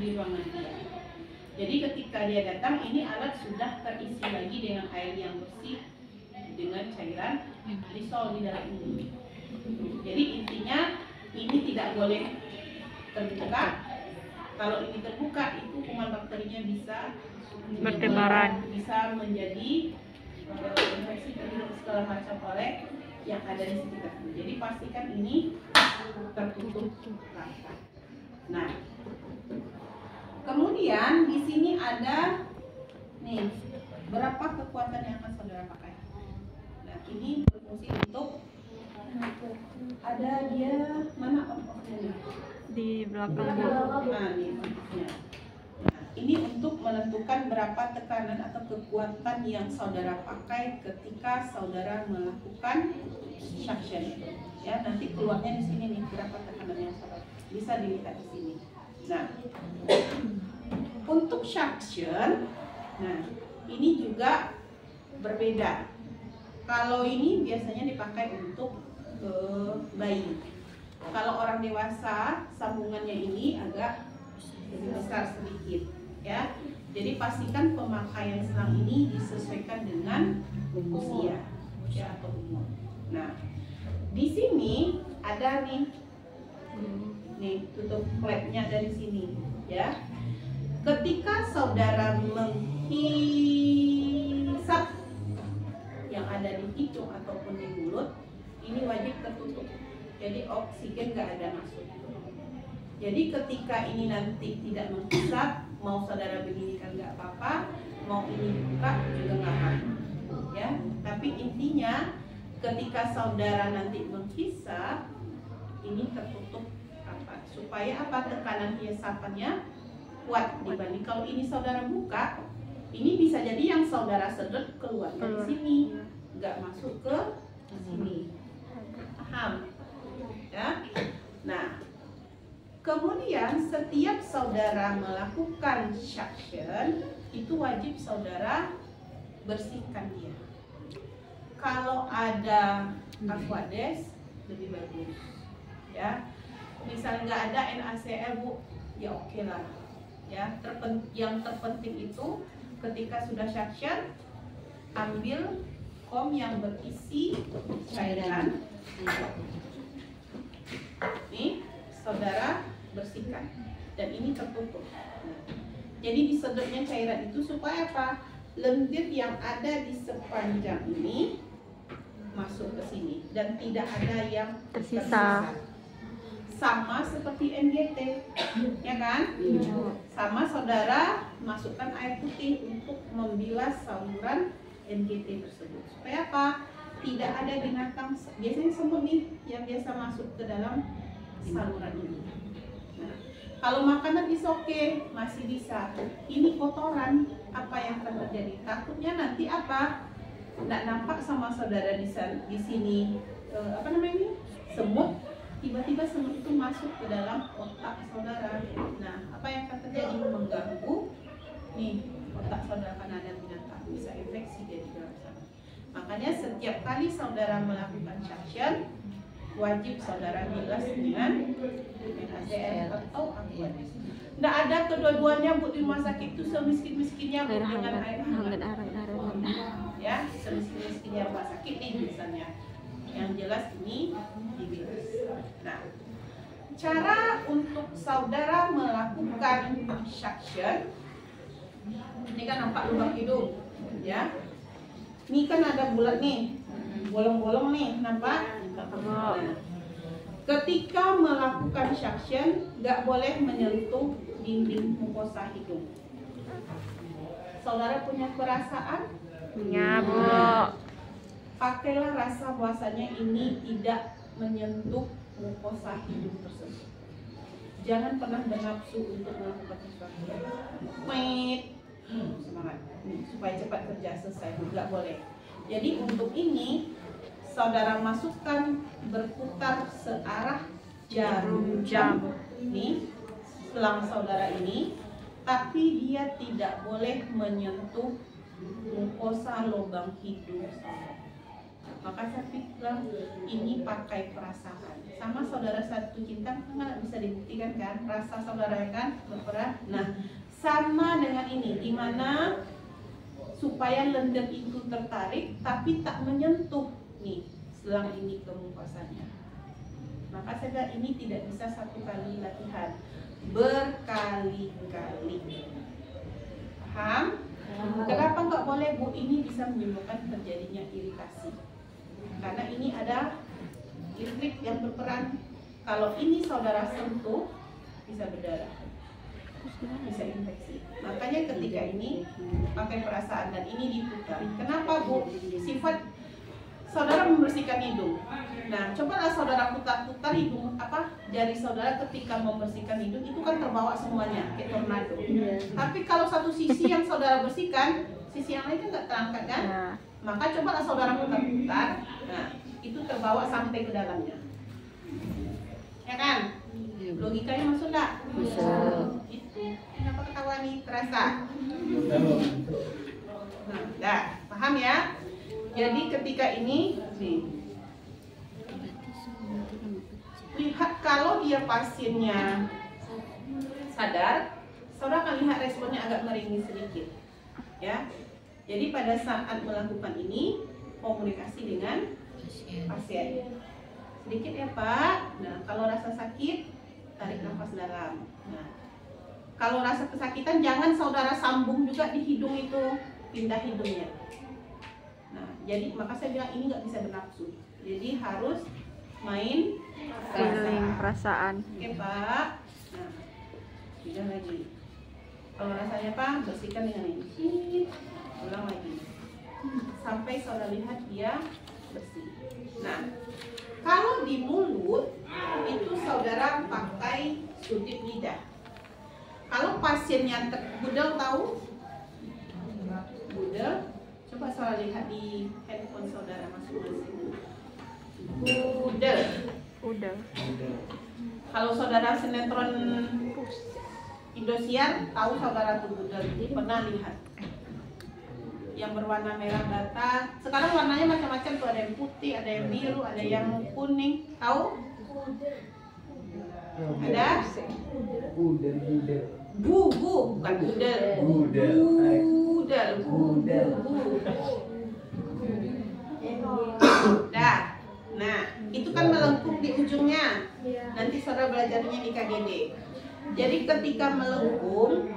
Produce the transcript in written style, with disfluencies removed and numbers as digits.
di ruangan dia. Jadi ketika dia datang, ini alat sudah terisi lagi dengan air yang bersih dengan cairan lisol di dalam ini. Jadi intinya ini tidak boleh terbuka. Kalau ini terbuka, itu kuman bakterinya bisa bertebaran, bisa menjadi infeksi terhadap segala macam oleh yang ada di sekitar. Jadi pastikan ini tertutup rapat. Nah, kemudian di sini ada nih berapa kekuatan yang akan saudara pakai. Nah, ini berfungsi untuk ada dia mana on-off-nya nih? di belakang Bu. Nah, ini untuk menentukan berapa tekanan atau kekuatan yang saudara pakai ketika saudara melakukan suction. Ya, nanti keluarnya di sini nih berapa tekanan yang saudara bisa dilihat di sini. Nah, untuk suction, nah ini juga berbeda. Kalau ini biasanya dipakai untuk bayi. Kalau orang dewasa, sambungannya ini agak lebih besar sedikit, ya. Jadi pastikan pemakaian selang ini disesuaikan dengan usia, ya, atau umur. Nah, di sini ada nih tutup flapnya dari sini, ya. Ketika saudara menghisap yang ada di hidung ataupun di mulut, ini wajib tertutup. Jadi oksigen nggak ada masuk. Jadi ketika ini nanti tidak menghisap, mau saudara begini kan nggak apa-apa, mau ini dibuka juga nggak apa-apa, ya. Tapi intinya ketika saudara nanti menghisap, ini tertutup rapat supaya apa, tekanan hisapannya kuat dibanding kalau ini saudara buka, ini bisa jadi yang saudara sedot keluar dari sini, nggak masuk ke sini. Paham? Ya. Nah, kemudian setiap saudara melakukan suction, itu wajib saudara bersihkan dia. Kalau ada aquades lebih bagus, ya. Misalnya nggak ada NaCl Bu, ya oke lah, ya. Yang terpenting itu ketika sudah suction, ambil kom yang berisi cairan. Nih, saudara bersihkan, dan ini tertutup. Jadi disedotnya cairan itu supaya apa? Lendir yang ada di sepanjang ini masuk ke sini dan tidak ada yang tersisa. Sama seperti NGT, ya kan? Sama saudara masukkan air putih untuk membilas saluran NGT tersebut. Supaya apa? Tidak ada binatang, biasanya semut nih yang biasa masuk ke dalam saluran ini. Nah, kalau makanan is oke, masih bisa. Ini kotoran, apa yang akan terjadi? Takutnya nanti apa? Nggak nampak sama saudara di sini, apa namanya ini? Semut. Tiba-tiba semut itu masuk ke dalam otak saudara. Nah, apa yang akan terjadi? Mengganggu nih otak saudara, karena ada binatang, bisa infeksi dia di dalam sana. Makanya setiap kali saudara melakukan suction, wajib saudara bilas dengan NaCl atau aquades. Nggak ada kedua-duanya Bu di rumah sakit itu semiskin-miskinnya Bu dengan air hangat. Ya, semiskin-miskinnya rumah sakit nih misalnya. Yang jelas ini dibilas. Nah, cara untuk saudara melakukan suction, ini kan nampak lubang hidung, ya. Ini kan ada bulat nih, bolong-bolong nih, nampak? Nah, ketika melakukan suction, nggak boleh menyentuh dinding mukosa hidung. Saudara punya perasaan? Punya Bu. Pakailah rasa bahwasanya ini tidak menyentuh mukosa hidung tersebut. Jangan pernah bernafsu untuk melakukan sesuatu. Semangat supaya cepat kerja selesai, nggak boleh. Jadi untuk ini saudara masukkan berputar searah jarum jam ini selang saudara ini, tapi dia tidak boleh menyentuh mukosa lubang hidung saudara. Maka saya bilang ini pakai perasaan. Sama saudara satu cinta nggak bisa dibuktikan kan? Rasa saudara kan berperan. Nah, ini, di mana supaya lendir itu tertarik tapi tak menyentuh nih selang ini ke mukosannya. Maka saya bilang ini tidak bisa satu kali latihan, berkali-kali. Paham? Kenapa nggak boleh Bu? Ini bisa menyebabkan terjadinya iritasi. Karena ini ada listrik yang berperan. Kalau ini saudara sentuh, bisa berdarah, bisa infeksi. Makanya ketika ini pakai perasaan dan ini diputar. Kenapa Bu? Sifat saudara membersihkan hidung. Nah, cobalah saudara putar-putar hidung jari saudara ketika membersihkan hidung itu kan terbawa semuanya kayak tornado. Tapi kalau satu sisi yang saudara bersihkan, sisi yang lain kan nggak terangkat kan? Maka cobalah saudara putar-putar. Nah, itu terbawa sampai ke dalamnya. Ya kan? Logikanya masuk nggak? Masuk. Itu. Kenapa ketawa nih? Terasa? Nah, dah. Paham ya? Jadi ketika ini, nih, lihat kalau dia pasiennya sadar, saudara akan lihat responnya agak meringis sedikit, ya. Jadi pada saat melakukan ini, komunikasi dengan pasien. Sedikit ya Pak. Nah, kalau rasa sakit, tarik nafas dalam. Nah, kalau rasa kesakitan, jangan saudara sambung juga di hidung itu, pindah hidungnya. Nah, jadi maka saya bilang ini nggak bisa bernafsu. Jadi harus main Feeling perasaan. Oke Pak. Nah, pindah lagi. Kalau rasanya Pak, bersihkan dengan ini. Ulang lagi. Sampai saudara lihat dia bersih. Nah, kalau di mulut itu saudara pakai sudut lidah. Kalau pasiennya budel, tahu? Budel. Coba saudara lihat di handphone saudara masing-masing. Budel. Udah. Kalau saudara sinetron Indosiar, tahu saudara tuh budel. Pernah lihat? Yang berwarna merah bata. Sekarang warnanya macam-macam tuh, ada yang putih, ada yang biru, ada yang kuning. Tahu? Ada? Budel. Bukan budel. Budel. Dah. Nah, itu kan melengkung di ujungnya. Nanti saudara belajarnya di KGD. Jadi ketika melengkung,